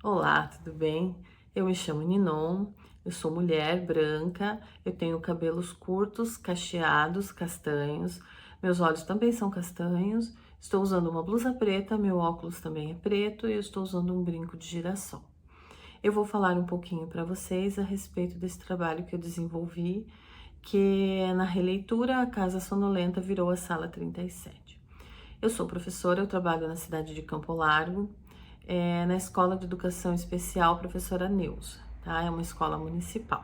Olá, tudo bem? Eu me chamo Ninon, eu sou mulher branca, eu tenho cabelos curtos, cacheados, castanhos, meus olhos também são castanhos, estou usando uma blusa preta, meu óculos também é preto e eu estou usando um brinco de girassol. Eu vou falar um pouquinho para vocês a respeito desse trabalho que eu desenvolvi, que é na releitura A Casa Sonolenta Virou a Sala 37. Eu sou professora, eu trabalho na cidade de Campo Largo, na Escola de Educação Especial Professora Neuza, tá? É uma escola municipal.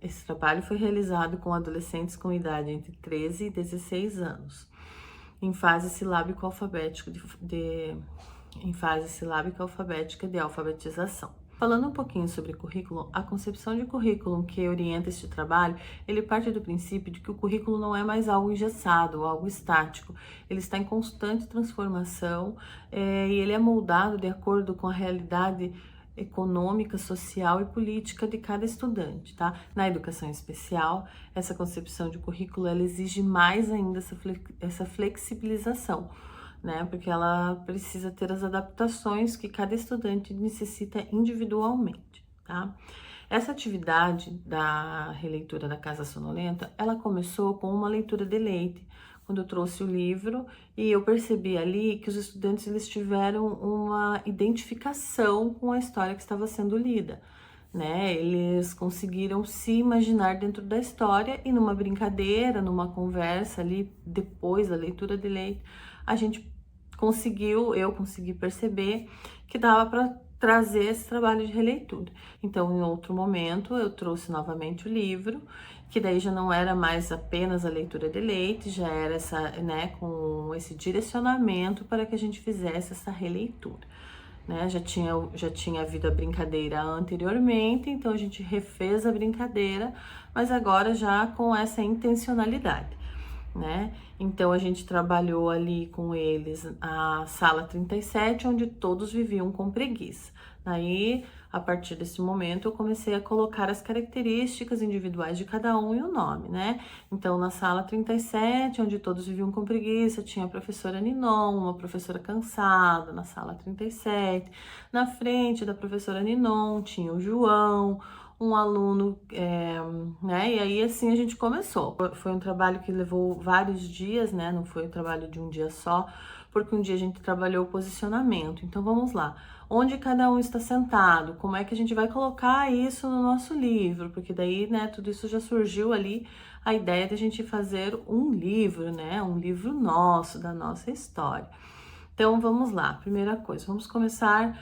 Esse trabalho foi realizado com adolescentes com idade entre 13 e 16 anos, em fase silábico-alfabética de alfabetização. Falando um pouquinho sobre currículo, a concepção de currículo que orienta este trabalho, ele parte do princípio de que o currículo não é mais algo engessado, algo estático. Ele está em constante transformação e ele é moldado de acordo com a realidade econômica, social e política de cada estudante, tá? Na educação especial, essa concepção de currículo, ela exige mais ainda essa flexibilização, né? Porque ela precisa ter as adaptações que cada estudante necessita individualmente, tá? Essa atividade da releitura da Casa Sonolenta, ela começou com uma leitura de leite, quando eu trouxe o livro e eu percebi ali que os estudantes eles tiveram uma identificação com a história que estava sendo lida, né? Eles conseguiram se imaginar dentro da história e numa brincadeira, numa conversa ali depois da leitura de leite, eu consegui perceber que dava para trazer esse trabalho de releitura. Então, em outro momento, eu trouxe novamente o livro, que daí já não era mais apenas a leitura de leite, já era com esse direcionamento para que a gente fizesse essa releitura. Né? Já tinha havido a brincadeira anteriormente, então a gente refez a brincadeira, mas agora já com essa intencionalidade, né? Então a gente trabalhou ali com eles a sala 37, onde todos viviam com preguiça. Aí, a partir desse momento, eu comecei a colocar as características individuais de cada um e o nome, né? Então, na sala 37, onde todos viviam com preguiça, tinha a professora Ninon, uma professora cansada, na sala 37. Na frente da professora Ninon, tinha o João, um aluno, né? E aí assim a gente começou. Foi um trabalho que levou vários dias, né? Não foi um trabalho de um dia só, porque um dia a gente trabalhou o posicionamento. Então vamos lá. Onde cada um está sentado? Como é que a gente vai colocar isso no nosso livro? Porque daí, né, tudo isso já surgiu ali a ideia de a gente fazer um livro, né? Um livro nosso, da nossa história. Então vamos lá. Primeira coisa, vamos começar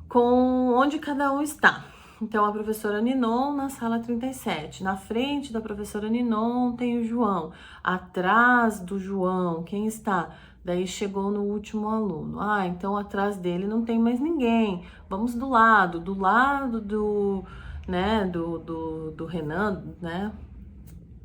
com onde cada um está. Então, a professora Ninon na sala 37. Na frente da professora Ninon tem o João. Atrás do João, quem está? Daí chegou no último aluno. Ah, então atrás dele não tem mais ninguém. Vamos do lado do, né, do Renan, né,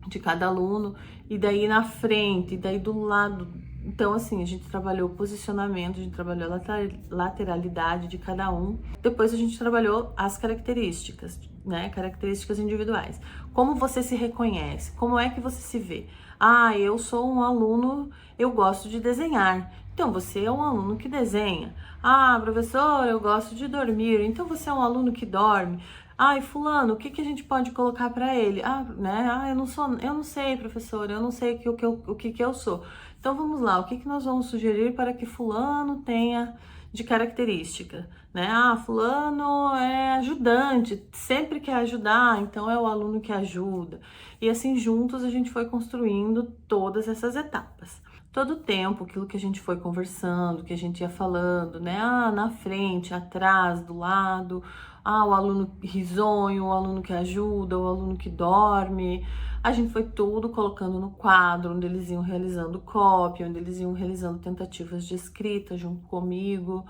de cada aluno. E daí na frente, e daí do lado. Então, assim, a gente trabalhou o posicionamento, a gente trabalhou a lateralidade de cada um. Depois a gente trabalhou as características, né? Características individuais. Como você se reconhece? Como é que você se vê? Ah, eu sou um aluno, eu gosto de desenhar. Então, você é um aluno que desenha. Ah, professor, eu gosto de dormir. Então, você é um aluno que dorme. Ai, fulano, o que que a gente pode colocar para ele? Ah, né? Ah, eu não sei, professor, eu não sei o que que eu sou. Então vamos lá, o que que nós vamos sugerir para que fulano tenha de característica, né? Ah, fulano é ajudante, sempre quer ajudar, então é o aluno que ajuda. E assim juntos a gente foi construindo todas essas etapas. Todo o tempo, aquilo que a gente foi conversando, que a gente ia falando, né? Ah, na frente, atrás, do lado. Ah, o aluno risonho, o aluno que ajuda, o aluno que dorme. A gente foi tudo colocando no quadro, onde eles iam realizando cópia, onde eles iam realizando tentativas de escrita junto comigo.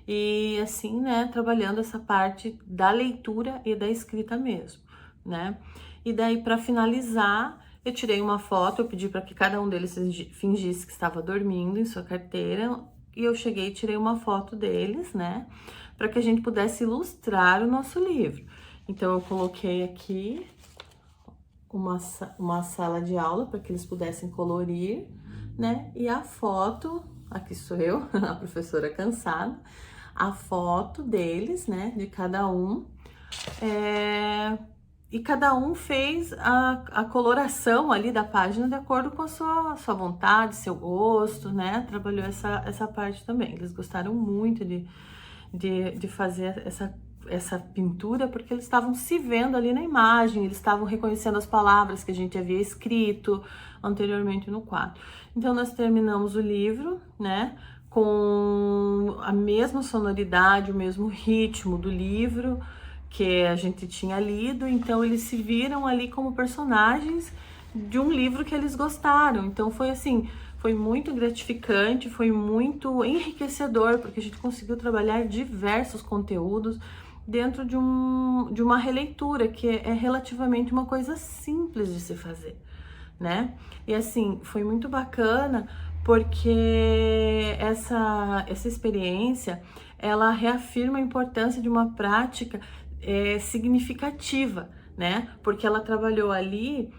E assim, né, trabalhando essa parte da leitura e da escrita mesmo, né? E daí, para finalizar, eu tirei uma foto, eu pedi para que cada um deles fingisse que estava dormindo em sua carteira, e eu cheguei e tirei uma foto deles, né, para que a gente pudesse ilustrar o nosso livro. Então, eu coloquei aqui uma sala de aula para que eles pudessem colorir, né, e a foto, aqui sou eu, a professora cansada, a foto deles, né, de cada um, e cada um fez a coloração ali da página de acordo com a sua vontade, seu gosto, né? Trabalhou essa parte também. Eles gostaram muito de fazer essa pintura, porque eles estavam se vendo ali na imagem, eles estavam reconhecendo as palavras que a gente havia escrito anteriormente no quadro. Então, nós terminamos o livro, né? Com a mesma sonoridade, o mesmo ritmo do livro que a gente tinha lido, então eles se viram ali como personagens de um livro que eles gostaram. Então foi assim, foi muito gratificante, foi muito enriquecedor, porque a gente conseguiu trabalhar diversos conteúdos dentro de uma releitura, que é relativamente uma coisa simples de se fazer, né? E assim, foi muito bacana, porque essa experiência, ela reafirma a importância de uma prática significativa, né? Porque ela trabalhou ali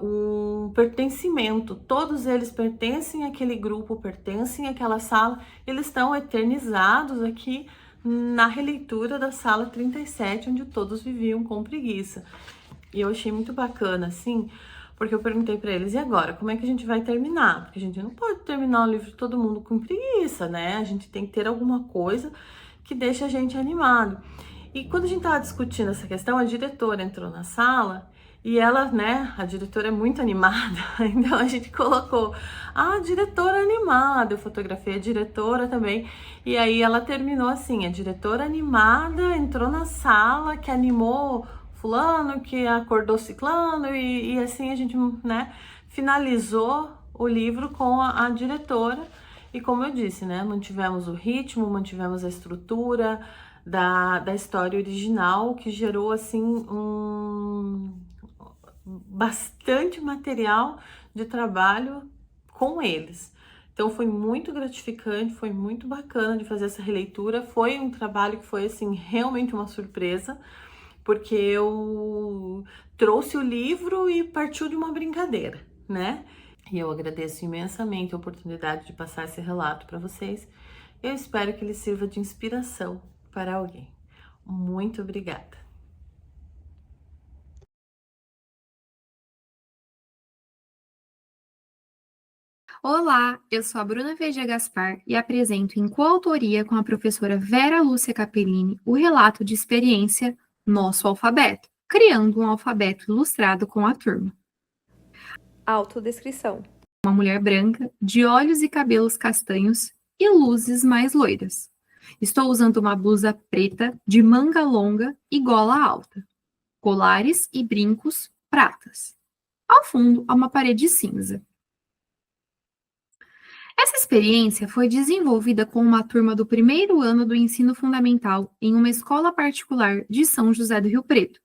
um pertencimento. Todos eles pertencem àquele grupo, pertencem àquela sala, eles estão eternizados aqui na releitura da sala 37, onde todos viviam com preguiça. E eu achei muito bacana, assim, porque eu perguntei para eles, e agora, como é que a gente vai terminar? Porque a gente não pode terminar o livro de todo mundo com preguiça, né? A gente tem que ter alguma coisa que deixe a gente animado. E quando a gente tava discutindo essa questão, a diretora entrou na sala e ela, né, a diretora é muito animada, então a gente colocou a diretora animada, eu fotografei a diretora também, e aí ela terminou assim, a diretora animada entrou na sala, que animou fulano, que acordou ciclano, e assim a gente, né, finalizou o livro com a diretora, e como eu disse, né, mantivemos o ritmo, mantivemos a estrutura da história original, que gerou, assim, bastante material de trabalho com eles. Então foi muito gratificante, foi muito bacana de fazer essa releitura. Foi um trabalho que foi assim realmente uma surpresa, porque eu trouxe o livro e partiu de uma brincadeira, né? E eu agradeço imensamente a oportunidade de passar esse relato para vocês. Eu espero que ele sirva de inspiração para alguém. Muito obrigada. Olá, eu sou a Bruna Veja Gaspar e apresento em coautoria com a professora Vera Lúcia Capellini o relato de experiência Nosso Alfabeto, criando um alfabeto ilustrado com a turma. Autodescrição. Uma mulher branca, de olhos e cabelos castanhos e luzes mais loiras. Estou usando uma blusa preta de manga longa e gola alta, colares e brincos pratas. Ao fundo, há uma parede cinza. Essa experiência foi desenvolvida com uma turma do primeiro ano do ensino fundamental em uma escola particular de São José do Rio Preto,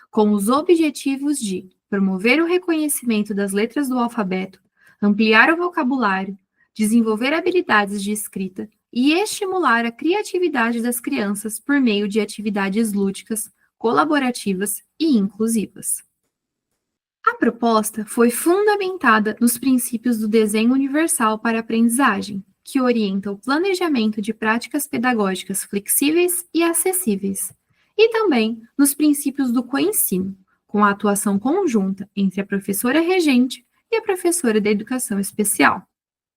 com os objetivos de promover o reconhecimento das letras do alfabeto, ampliar o vocabulário, desenvolver habilidades de escrita e estimular a criatividade das crianças por meio de atividades lúdicas, colaborativas e inclusivas. A proposta foi fundamentada nos princípios do desenho universal para a aprendizagem, que orienta o planejamento de práticas pedagógicas flexíveis e acessíveis, e também nos princípios do coensino, com a atuação conjunta entre a professora regente e a professora da educação especial.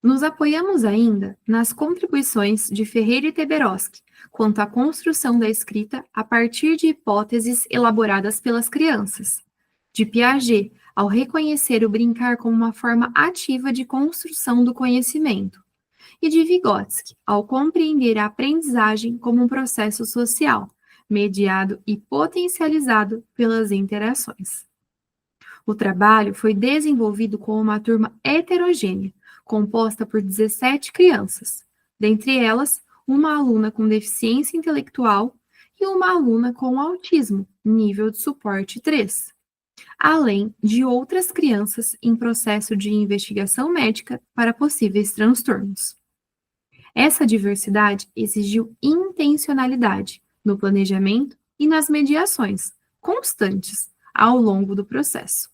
Nos apoiamos ainda nas contribuições de Ferreira e Teberoski quanto à construção da escrita a partir de hipóteses elaboradas pelas crianças, de Piaget, ao reconhecer o brincar como uma forma ativa de construção do conhecimento, e de Vygotsky, ao compreender a aprendizagem como um processo social, mediado e potencializado pelas interações. O trabalho foi desenvolvido com uma turma heterogênea, composta por 17 crianças, dentre elas, uma aluna com deficiência intelectual e uma aluna com autismo, nível de suporte 3, além de outras crianças em processo de investigação médica para possíveis transtornos. Essa diversidade exigiu intencionalidade no planejamento e nas mediações constantes ao longo do processo.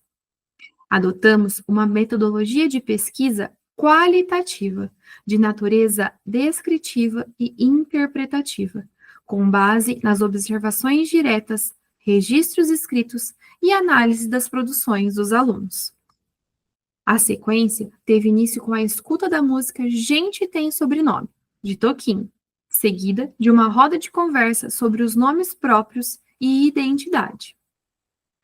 Adotamos uma metodologia de pesquisa qualitativa, de natureza descritiva e interpretativa, com base nas observações diretas, registros escritos e análise das produções dos alunos. A sequência teve início com a escuta da música Gente Tem Sobrenome, de Toquinho, seguida de uma roda de conversa sobre os nomes próprios e identidade.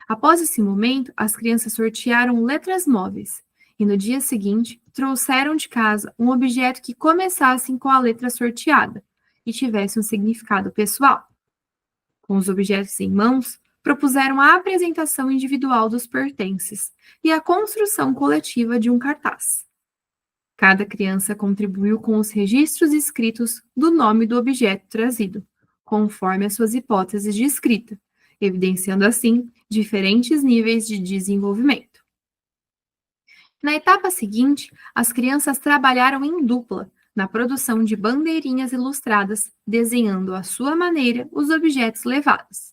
Após esse momento, as crianças sortearam letras móveis e no dia seguinte trouxeram de casa um objeto que começasse com a letra sorteada e tivesse um significado pessoal. Com os objetos em mãos, propuseram a apresentação individual dos pertences e a construção coletiva de um cartaz. Cada criança contribuiu com os registros escritos do nome do objeto trazido, conforme as suas hipóteses de escrita, evidenciando assim diferentes níveis de desenvolvimento. Na etapa seguinte, as crianças trabalharam em dupla na produção de bandeirinhas ilustradas, desenhando à sua maneira os objetos levados.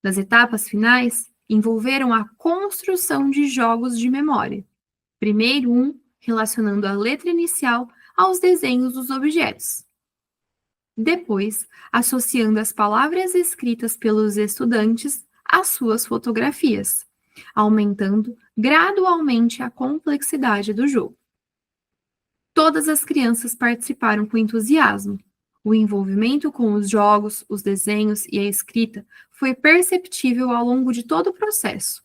Nas etapas finais, envolveram a construção de jogos de memória. Primeiro relacionando a letra inicial aos desenhos dos objetos. Depois, associando as palavras escritas pelos estudantes às suas fotografias, aumentando gradualmente a complexidade do jogo. Todas as crianças participaram com entusiasmo. O envolvimento com os jogos, os desenhos e a escrita foi perceptível ao longo de todo o processo.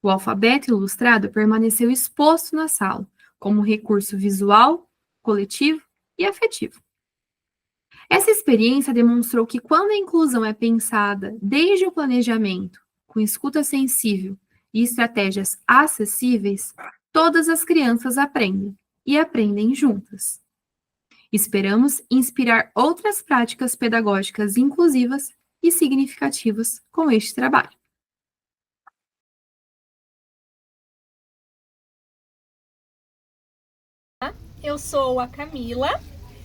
O alfabeto ilustrado permaneceu exposto na sala, como recurso visual, coletivo e afetivo. Essa experiência demonstrou que quando a inclusão é pensada desde o planejamento, com escuta sensível e estratégias acessíveis, todas as crianças aprendem e aprendem juntas. Esperamos inspirar outras práticas pedagógicas inclusivas e significativas com este trabalho. Eu sou a Camila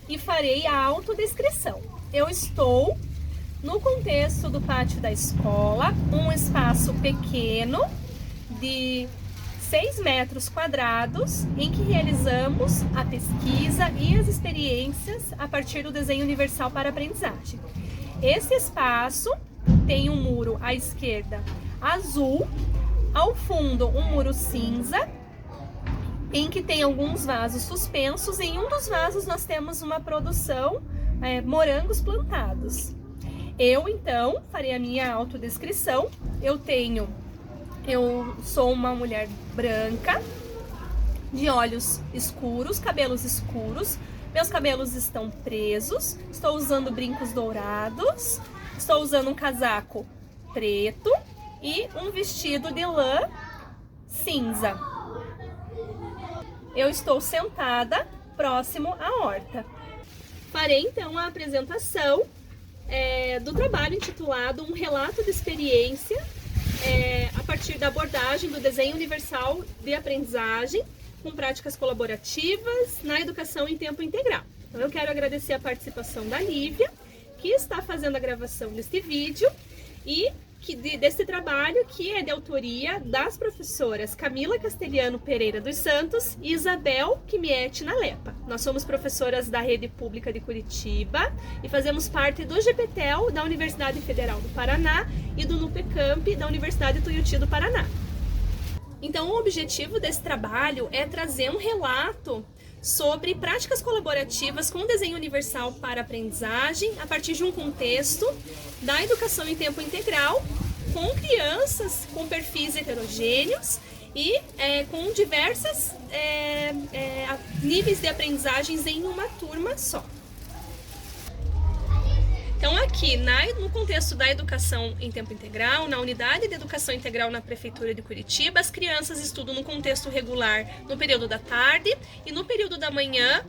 e farei a autodescrição. Eu estou no contexto do pátio da escola, um espaço pequeno de 6 metros quadrados, em que realizamos a pesquisa e as experiências a partir do desenho universal para aprendizagem. Esse espaço tem um muro à esquerda azul, ao fundo um muro cinza, em que tem alguns vasos suspensos. Em um dos vasos nós temos uma produção, morangos plantados. Eu, então, farei a minha autodescrição. Eu sou uma mulher branca, de olhos escuros, cabelos escuros. Meus cabelos estão presos, estou usando brincos dourados, estou usando um casaco preto e um vestido de lã cinza. Eu estou sentada próximo à horta. Farei então a apresentação do trabalho intitulado Um Relato de Experiência a partir da abordagem do desenho universal de aprendizagem com práticas colaborativas na educação em tempo integral. Então eu quero agradecer a participação da Lívia, que está fazendo a gravação deste vídeo e desse trabalho, que é de autoria das professoras Camila Castelhano Pereira dos Santos e Isabel Quimiete Nalepa. Nós somos professoras da Rede Pública de Curitiba e fazemos parte do GPTEL da Universidade Federal do Paraná e do NUPECamp da Universidade Tuiuti do Paraná. Então, o objetivo desse trabalho é trazer um relato sobre práticas colaborativas com desenho universal para aprendizagem a partir de um contexto da educação em tempo integral, com crianças com perfis heterogêneos e com diversos níveis de aprendizagens em uma turma só. Então aqui, no contexto da educação em tempo integral, na unidade de educação integral na Prefeitura de Curitiba, as crianças estudam no contexto regular no período da tarde e no período da manhã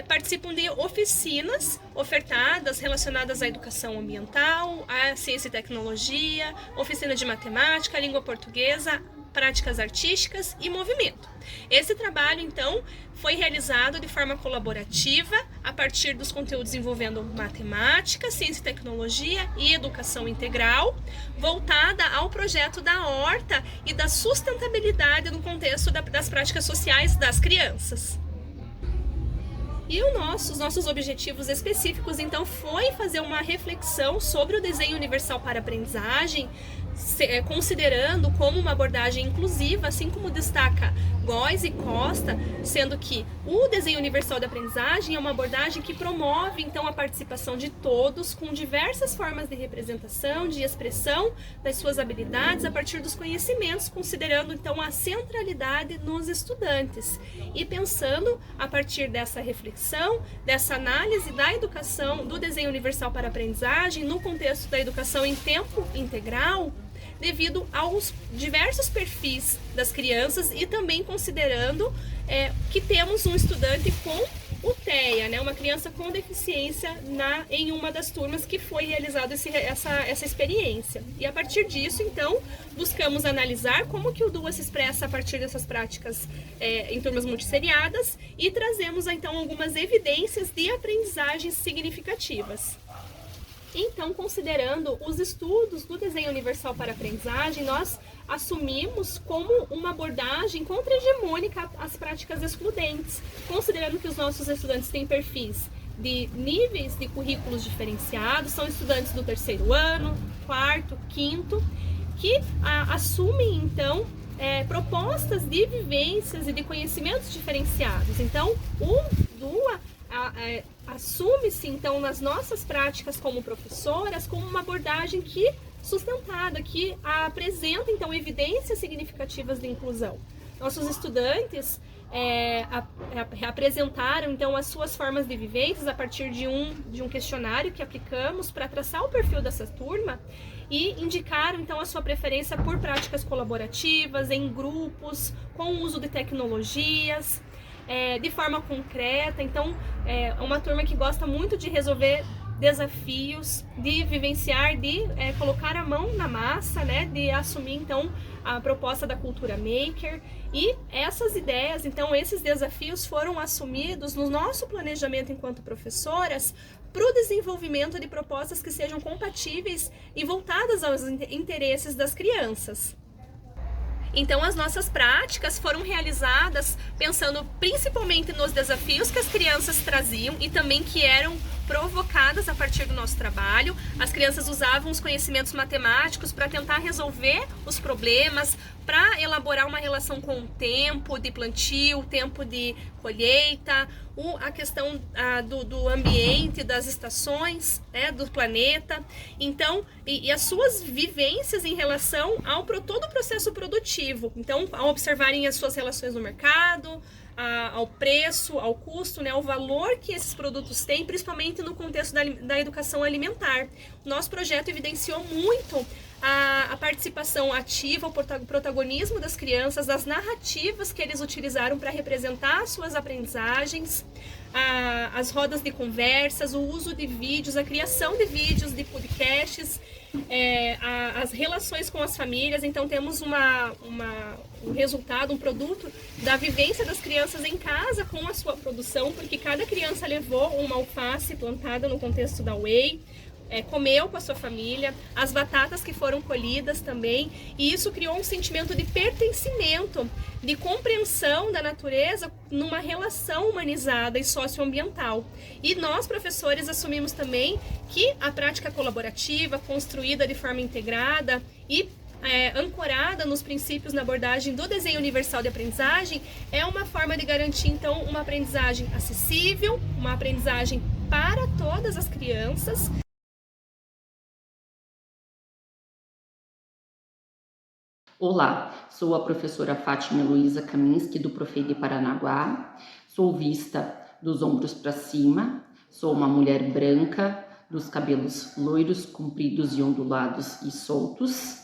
participam de oficinas ofertadas relacionadas à educação ambiental, à ciência e tecnologia, oficina de matemática, língua portuguesa, práticas artísticas e movimento. Esse trabalho, então, foi realizado de forma colaborativa a partir dos conteúdos envolvendo matemática, ciência e tecnologia e educação integral, voltada ao projeto da horta e da sustentabilidade no contexto das práticas sociais das crianças. E os nossos objetivos específicos, então, foi fazer uma reflexão sobre o desenho universal para aprendizagem, considerando como uma abordagem inclusiva, assim como destaca Góes e Costa, sendo que o desenho universal da aprendizagem é uma abordagem que promove então a participação de todos com diversas formas de representação, de expressão das suas habilidades a partir dos conhecimentos, considerando então a centralidade nos estudantes e pensando a partir dessa reflexão, dessa análise da educação, do desenho universal para a aprendizagem no contexto da educação em tempo integral, devido aos diversos perfis das crianças e também considerando que temos um estudante com o TEA, né, uma criança com deficiência em uma das turmas que foi realizada essa experiência. E a partir disso, então, buscamos analisar como que o DUA se expressa a partir dessas práticas em turmas multisseriadas e trazemos, então, algumas evidências de aprendizagens significativas. Então, considerando os estudos do desenho universal para a aprendizagem, nós assumimos como uma abordagem contra-hegemônica as práticas excludentes, considerando que os nossos estudantes têm perfis de níveis de currículos diferenciados, são estudantes do 3º ano, 4º, 5º, que assumem, então, propostas de vivências e de conhecimentos diferenciados. Então, o DUA assume-se, então, nas nossas práticas como professoras, como uma abordagem sustentada, que apresenta, então, evidências significativas de inclusão. Nossos estudantes apresentaram, então, as suas formas de vivências a partir de um questionário que aplicamos para traçar o perfil dessa turma e indicaram, então, a sua preferência por práticas colaborativas, em grupos, com o uso de tecnologias, de forma concreta. Então, é uma turma que gosta muito de resolver desafios, de vivenciar, de colocar a mão na massa, né, de assumir, então, a proposta da cultura maker. E essas ideias, então, esses desafios foram assumidos no nosso planejamento enquanto professoras para o desenvolvimento de propostas que sejam compatíveis e voltadas aos interesses das crianças. Então, as nossas práticas foram realizadas pensando principalmente nos desafios que as crianças traziam e também que eram provocadas a partir do nosso trabalho. As crianças usavam os conhecimentos matemáticos para tentar resolver os problemas, para elaborar uma relação com o tempo de plantio, o tempo de colheita, a questão do ambiente, das estações, né, do planeta. Então, e as suas vivências em relação ao todo o processo produtivo. Então, ao observarem as suas relações no mercado, ao preço, ao custo, né, ao valor que esses produtos têm, principalmente no contexto da educação alimentar. O nosso projeto evidenciou muito a participação ativa, o protagonismo das crianças, das narrativas que eles utilizaram para representar suas aprendizagens, as rodas de conversas, o uso de vídeos, a criação de vídeos, de podcasts, as relações com as famílias. Então, temos um resultado, um produto da vivência das crianças em casa com a sua produção, porque cada criança levou uma alface plantada no contexto da Way, comeu com a sua família, as batatas que foram colhidas também, e isso criou um sentimento de pertencimento, de compreensão da natureza numa relação humanizada e socioambiental. E nós, professores, assumimos também que a prática colaborativa, construída de forma integrada e ancorada nos princípios na abordagem do desenho universal de aprendizagem, é uma forma de garantir, então, uma aprendizagem acessível, uma aprendizagem para todas as crianças. Olá, sou a professora Fátima Heloísa Kaminski, do Profei de Paranaguá. Sou vista dos ombros para cima, sou uma mulher branca, dos cabelos loiros, compridos e ondulados e soltos.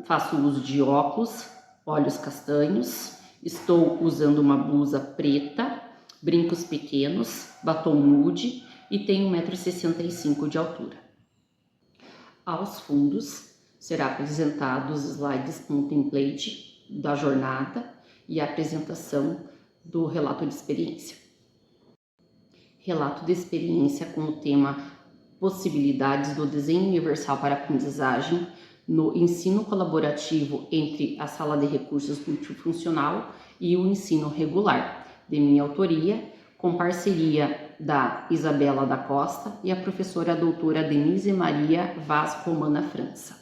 Faço uso de óculos, olhos castanhos. Estou usando uma blusa preta, brincos pequenos, batom nude e tenho 1,65 m de altura. Aos fundos, será apresentado os slides com o template da jornada e a apresentação do relato de experiência. Relato de experiência com o tema Possibilidades do Desenho Universal para a Aprendizagem no ensino colaborativo entre a Sala de Recursos Multifuncional e o ensino regular, de minha autoria, com parceria da Isabela da Costa e a professora doutora Denise Maria Vaz Romana França.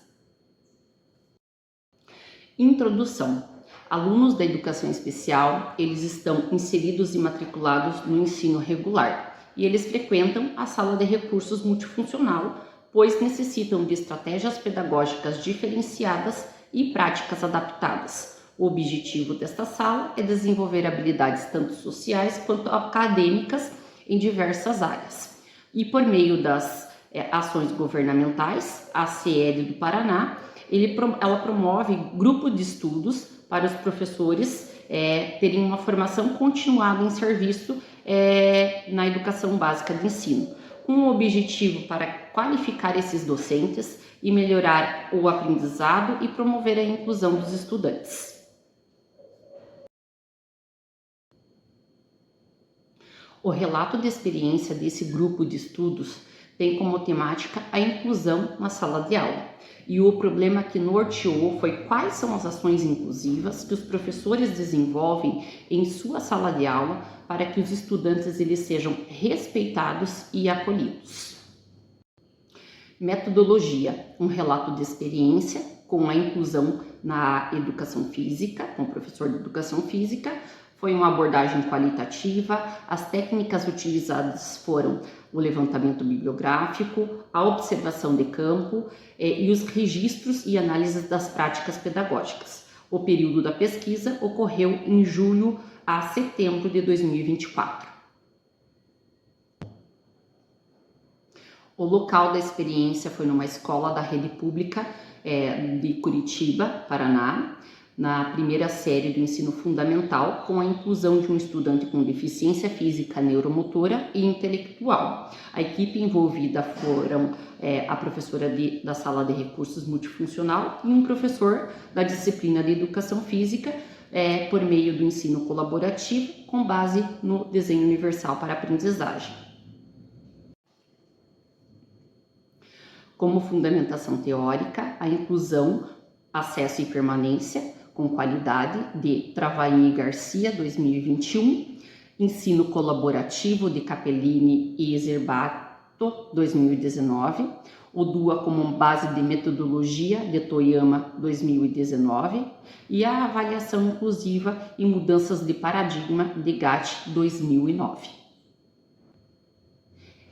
Introdução. Alunos da educação especial, eles estão inseridos e matriculados no ensino regular e eles frequentam a sala de recursos multifuncional, pois necessitam de estratégias pedagógicas diferenciadas e práticas adaptadas. O objetivo desta sala é desenvolver habilidades tanto sociais quanto acadêmicas em diversas áreas. E por meio das ações governamentais, a CED do Paraná, ela promove grupo de estudos para os professores terem uma formação continuada em serviço na educação básica de ensino, com o objetivo para qualificar esses docentes e melhorar o aprendizado e promover a inclusão dos estudantes. O relato de experiência desse grupo de estudos tem como temática a inclusão na sala de aula. E o problema que norteou foi quais são as ações inclusivas que os professores desenvolvem em sua sala de aula para que os estudantes eles sejam respeitados e acolhidos. Metodologia, um relato de experiência com a inclusão na educação física, com o professor de educação física. Foi uma abordagem qualitativa, as técnicas utilizadas foram o levantamento bibliográfico, a observação de campo e os registros e análises das práticas pedagógicas. O período da pesquisa ocorreu em julho a setembro de 2024. O local da experiência foi numa escola da rede pública de Curitiba, Paraná, na primeira série do ensino fundamental, com a inclusão de um estudante com deficiência física, neuromotora e intelectual. A equipe envolvida foram a professora da sala de recursos multifuncional e um professor da disciplina de educação física, por meio do ensino colaborativo, com base no desenho universal para aprendizagem. Como fundamentação teórica, a inclusão, acesso e permanência, com qualidade, de Travaini e Garcia, 2021, ensino colaborativo de Capellini e Zerbato, 2019, o DUA como base de metodologia de Toyama, 2019, e a avaliação inclusiva e mudanças de paradigma de Gatti, 2009.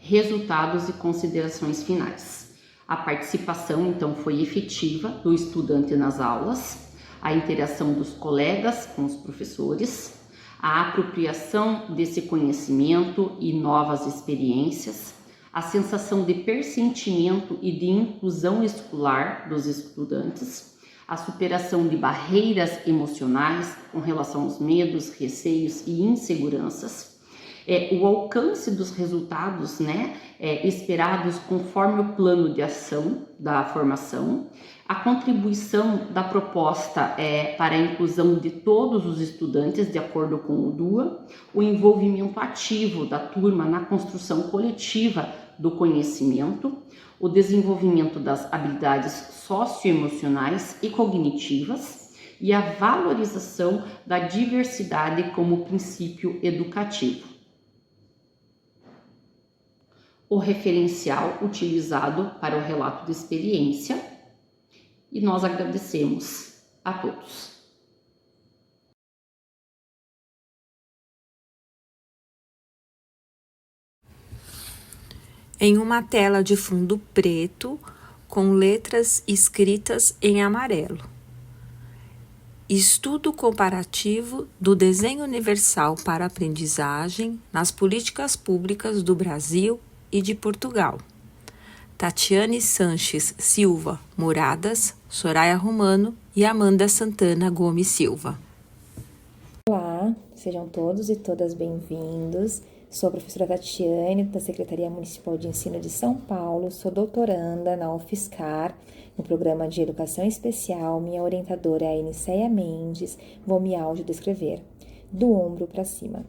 Resultados e considerações finais. A participação, então, foi efetiva do estudante nas aulas, a interação dos colegas com os professores, a apropriação desse conhecimento e novas experiências, a sensação de persentimento e de inclusão escolar dos estudantes, a superação de barreiras emocionais com relação aos medos, receios e inseguranças, o alcance dos resultados esperados conforme o plano de ação da formação, a contribuição da proposta para a inclusão de todos os estudantes de acordo com o DUA, o envolvimento ativo da turma na construção coletiva do conhecimento, o desenvolvimento das habilidades socioemocionais e cognitivas e a valorização da diversidade como princípio educativo. O referencial utilizado para o relato de experiência, e nós agradecemos a todos. Em uma tela de fundo preto, com letras escritas em amarelo. Estudo comparativo do desenho universal para aprendizagem nas políticas públicas do Brasil e de Portugal. Tatiane Sanches Silva Muradas, Soraya Romano e Amanda Santana Gomes Silva. Olá, sejam todos e todas bem-vindos. Sou a professora Tatiane, da Secretaria Municipal de Ensino de São Paulo, sou doutoranda na UFSCar, no programa de Educação Especial. Minha orientadora é a Eniceia Mendes, vou me audiodescrever, do ombro para cima.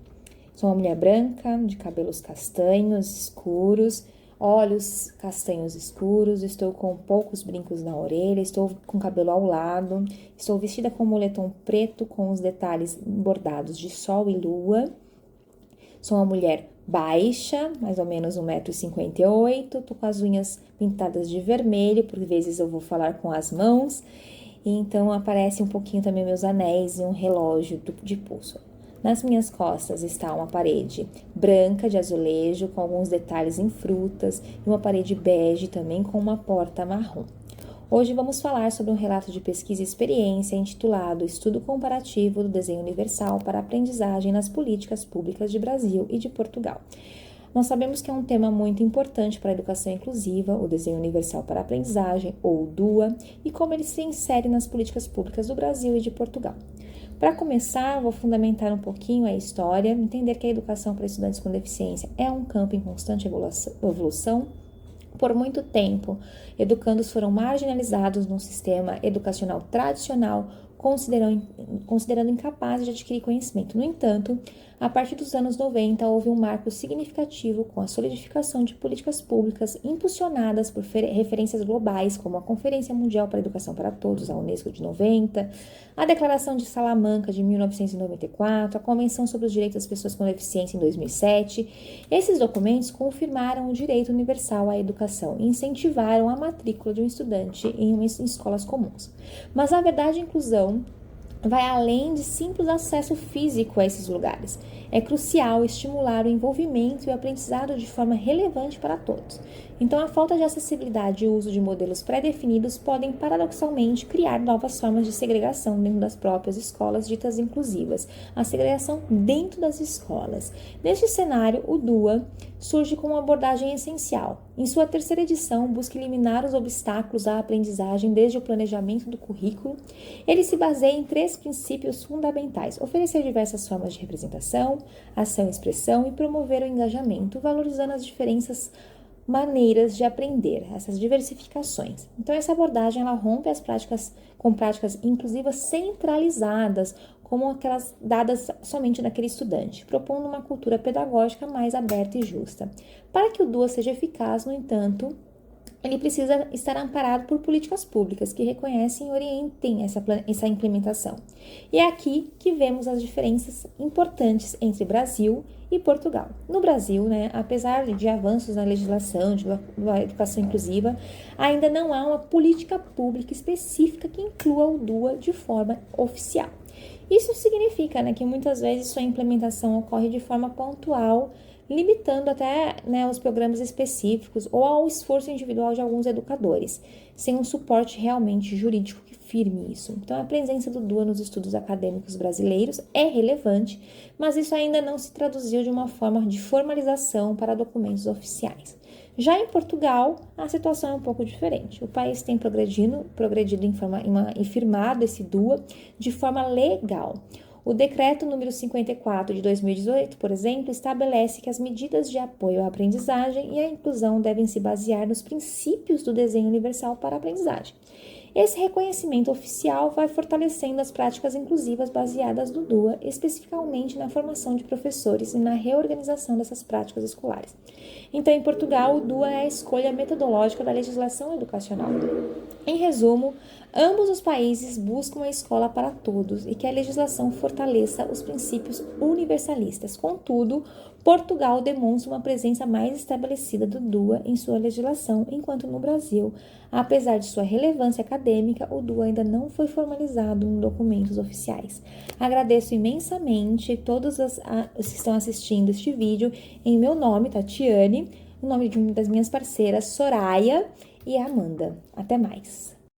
Sou uma mulher branca, de cabelos castanhos escuros, olhos castanhos escuros, estou com poucos brincos na orelha, estou com cabelo ao lado, estou vestida com um moletom preto com os detalhes bordados de sol e lua. Sou uma mulher baixa, mais ou menos 1,58 m, tô com as unhas pintadas de vermelho, por vezes eu vou falar com as mãos, e então aparece um pouquinho também meus anéis e um relógio de pulso. Nas minhas costas está uma parede branca de azulejo com alguns detalhes em frutas e uma parede bege também com uma porta marrom. Hoje vamos falar sobre um relato de pesquisa e experiência intitulado Estudo Comparativo do Desenho Universal para a Aprendizagem nas Políticas Públicas de Brasil e de Portugal. Nós sabemos que é um tema muito importante para a educação inclusiva, o Desenho Universal para a Aprendizagem, ou DUA, e como ele se insere nas políticas públicas do Brasil e de Portugal. Para começar, vou fundamentar um pouquinho a história, entender que a educação para estudantes com deficiência é um campo em constante evolução. Por muito tempo, educandos foram marginalizados num sistema educacional tradicional, considerando incapazes de adquirir conhecimento. No entanto, a partir dos anos 90, houve um marco significativo com a solidificação de políticas públicas impulsionadas por referências globais, como a Conferência Mundial para a Educação para Todos, a Unesco de 90, a Declaração de Salamanca de 1994, a Convenção sobre os Direitos das Pessoas com Deficiência em 2007. Esses documentos confirmaram o direito universal à educação e incentivaram a matrícula de um estudante em escolas comuns. Mas, na verdade, a inclusão vai além de simples acesso físico a esses lugares. É crucial estimular o envolvimento e o aprendizado de forma relevante para todos. Então, a falta de acessibilidade e o uso de modelos pré-definidos podem, paradoxalmente, criar novas formas de segregação dentro das próprias escolas ditas inclusivas, a segregação dentro das escolas. Neste cenário, o DUA surge com uma abordagem essencial. Em sua terceira edição, busca eliminar os obstáculos à aprendizagem desde o planejamento do currículo. Ele se baseia em 3 princípios fundamentais: oferecer diversas formas de representação, ação e expressão e promover o engajamento, valorizando as diferentes maneiras de aprender, essas diversificações. Então, essa abordagem ela rompe as práticas com práticas inclusivas centralizadas, como aquelas dadas somente naquele estudante, propondo uma cultura pedagógica mais aberta e justa. Para que o DUA seja eficaz, no entanto, ele precisa estar amparado por políticas públicas que reconhecem e orientem essa implementação. E é aqui que vemos as diferenças importantes entre Brasil e Portugal. No Brasil, apesar de avanços na legislação da educação inclusiva, ainda não há uma política pública específica que inclua o DUA de forma oficial. Isso significa que muitas vezes sua implementação ocorre de forma pontual, limitando até os programas específicos ou ao esforço individual de alguns educadores, sem um suporte realmente jurídico que firme isso. Então, a presença do DUA nos estudos acadêmicos brasileiros é relevante, mas isso ainda não se traduziu de uma forma de formalização para documentos oficiais. Já em Portugal, a situação é um pouco diferente. O país tem progredido e firmado esse DUA de forma legal. O decreto número 54 de 2018, por exemplo, estabelece que as medidas de apoio à aprendizagem e à inclusão devem se basear nos princípios do Desenho Universal para a Aprendizagem. Esse reconhecimento oficial vai fortalecendo as práticas inclusivas baseadas no DUA, especificamente na formação de professores e na reorganização dessas práticas escolares. Então, em Portugal, o DUA é a escolha metodológica da legislação educacional. Em resumo, ambos os países buscam uma escola para todos e que a legislação fortaleça os princípios universalistas. Contudo, Portugal demonstra uma presença mais estabelecida do DUA em sua legislação, enquanto no Brasil, apesar de sua relevância acadêmica, o DUA ainda não foi formalizado em documentos oficiais. Agradeço imensamente todos os que estão assistindo este vídeo em meu nome, Tatiane, o nome de uma das minhas parceiras, Soraya e Amanda. Até mais!